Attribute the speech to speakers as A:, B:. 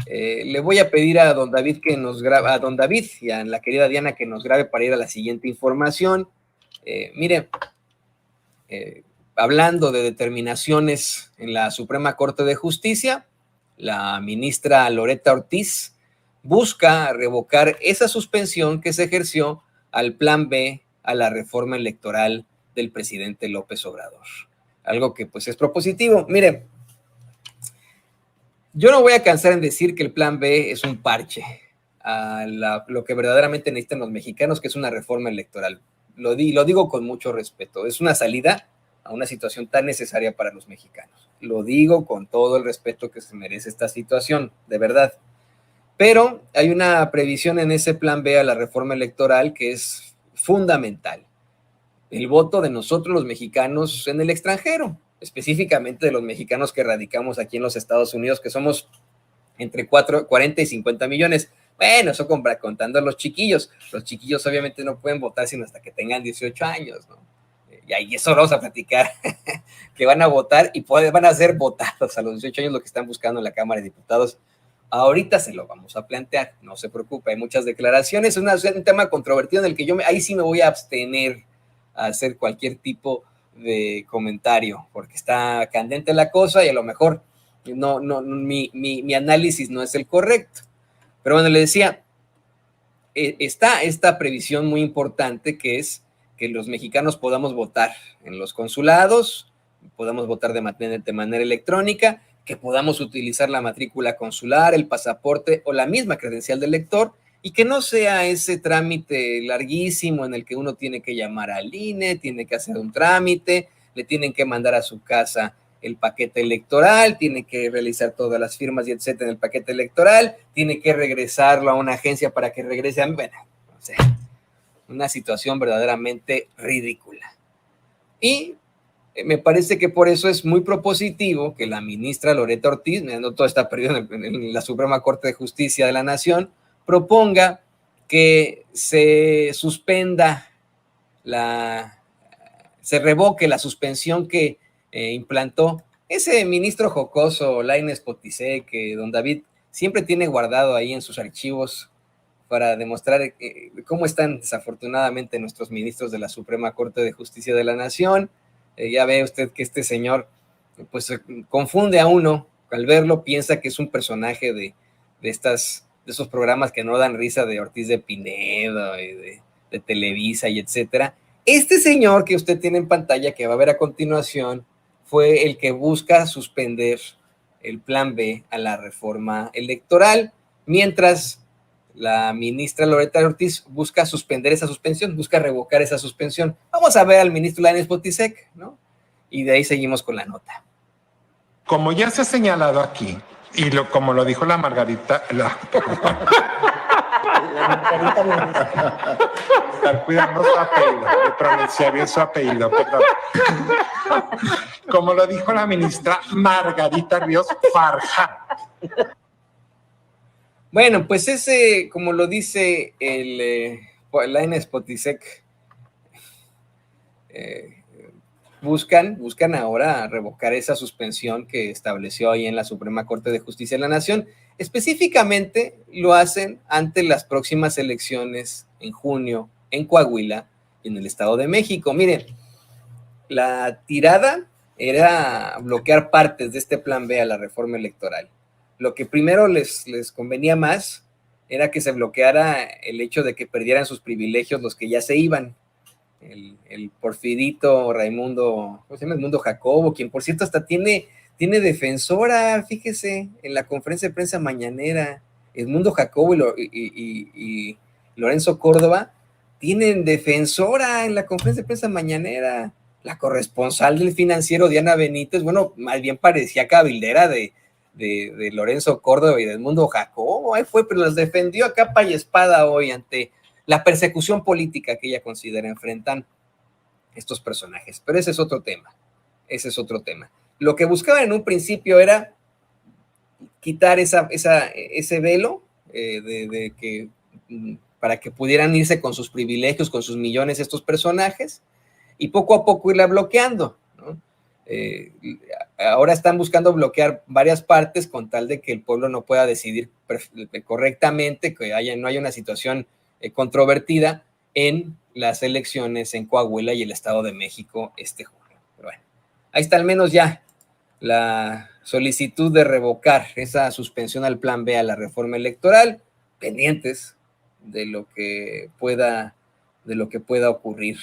A: Le voy a pedir a don David que nos grabe, a don David y a la querida Diana que nos grabe para ir a la siguiente información. Mire, hablando de determinaciones en la Suprema Corte de Justicia, la ministra Loretta Ortiz busca revocar esa suspensión que se ejerció al Plan B, a la reforma electoral del presidente López Obrador. Algo que pues es propositivo. Mire, yo no voy a cansar en decir que el Plan B es un parche a lo que verdaderamente necesitan los mexicanos, que es una reforma electoral. Lo digo con mucho respeto. Es una salida a una situación tan necesaria para los mexicanos. Lo digo con todo el respeto que se merece esta situación, de verdad. Pero hay una previsión en ese Plan B a la reforma electoral que es fundamental. El voto de nosotros los mexicanos en el extranjero, específicamente de los mexicanos que radicamos aquí en los Estados Unidos, que somos entre 40 y 50 millones. Bueno, eso contando a los chiquillos. Los chiquillos obviamente no pueden votar sino hasta que tengan 18 años, ¿no? Y ahí eso vamos a platicar, que van a votar y van a ser votados a los 18 años, lo que están buscando en la Cámara de Diputados. Ahorita se lo vamos a plantear, no se preocupe, hay muchas declaraciones, es un tema controvertido en el que ahí sí me voy a abstener a hacer cualquier tipo de comentario, porque está candente la cosa y a lo mejor mi análisis no es el correcto. Pero bueno, le decía, está esta previsión muy importante que es que los mexicanos podamos votar en los consulados, podamos votar de manera electrónica, que podamos utilizar la matrícula consular, el pasaporte o la misma credencial del lector, y que no sea ese trámite larguísimo en el que uno tiene que llamar al INE, tiene que hacer un trámite, le tienen que mandar a su casa el paquete electoral, tiene que realizar todas las firmas y etcétera en el paquete electoral, tiene que regresarlo a una agencia para que regrese a... Bueno, no sé, una situación verdaderamente ridícula. Y me parece que por eso es muy propositivo que la ministra Loretta Ortiz, no todo está perdido en la Suprema Corte de Justicia de la Nación, proponga que se suspenda se revoque la suspensión que implantó ese ministro jocoso, Lainez Potisek, que don David siempre tiene guardado ahí en sus archivos para demostrar cómo están desafortunadamente nuestros ministros de la Suprema Corte de Justicia de la Nación. Ya ve usted que este señor pues confunde a uno, al verlo piensa que es un personaje de esos programas que no dan risa, de Ortiz de Pinedo y de Televisa y etcétera. Este señor que usted tiene en pantalla, que va a ver a continuación, fue el que busca suspender el Plan B a la reforma electoral, mientras la ministra Loretta Ortiz busca suspender esa suspensión, busca revocar esa suspensión. Vamos a ver al ministro Lainez Potisek, ¿no? Y de ahí seguimos con la nota.
B: Como ya se ha señalado aquí, y como lo dijo la Margarita, estar cuidando su apellido, de pronunciar bien su apellido, perdón. Como lo dijo la ministra Margarita Ríos Farjat.
A: Bueno, pues ese, como lo dice el Lainez Potisek, buscan ahora revocar esa suspensión que estableció ahí en la Suprema Corte de Justicia de la Nación. Específicamente lo hacen ante las próximas elecciones en junio en Coahuila y en el Estado de México. Miren, la tirada era bloquear partes de este Plan B a la reforma electoral. Lo que primero les convenía más era que se bloqueara el hecho de que perdieran sus privilegios los que ya se iban. El Porfirito Raimundo, ¿cómo se llama? Edmundo Jacobo, quien por cierto hasta tiene defensora, fíjese, en la conferencia de prensa mañanera. Edmundo Jacobo y Lorenzo Córdoba tienen defensora en la conferencia de prensa mañanera. La corresponsal del Financiero, Diana Benítez, bueno, más bien parecía cabildera de Lorenzo Córdoba y de Edmundo Jacobo. Ahí fue, pero las defendió a capa y espada hoy ante la persecución política que ella considera enfrentan estos personajes. Pero ese es otro tema. Lo que buscaban en un principio era quitar ese velo para que pudieran irse con sus privilegios, con sus millones estos personajes, y poco a poco irla bloqueando, ¿no? ahora están buscando bloquear varias partes con tal de que el pueblo no pueda decidir correctamente, que no haya una situación controvertida en las elecciones en Coahuila y el Estado de México este junio. Pero bueno, ahí está al menos ya la solicitud de revocar esa suspensión al plan B a la reforma electoral, pendientes de lo que pueda ocurrir.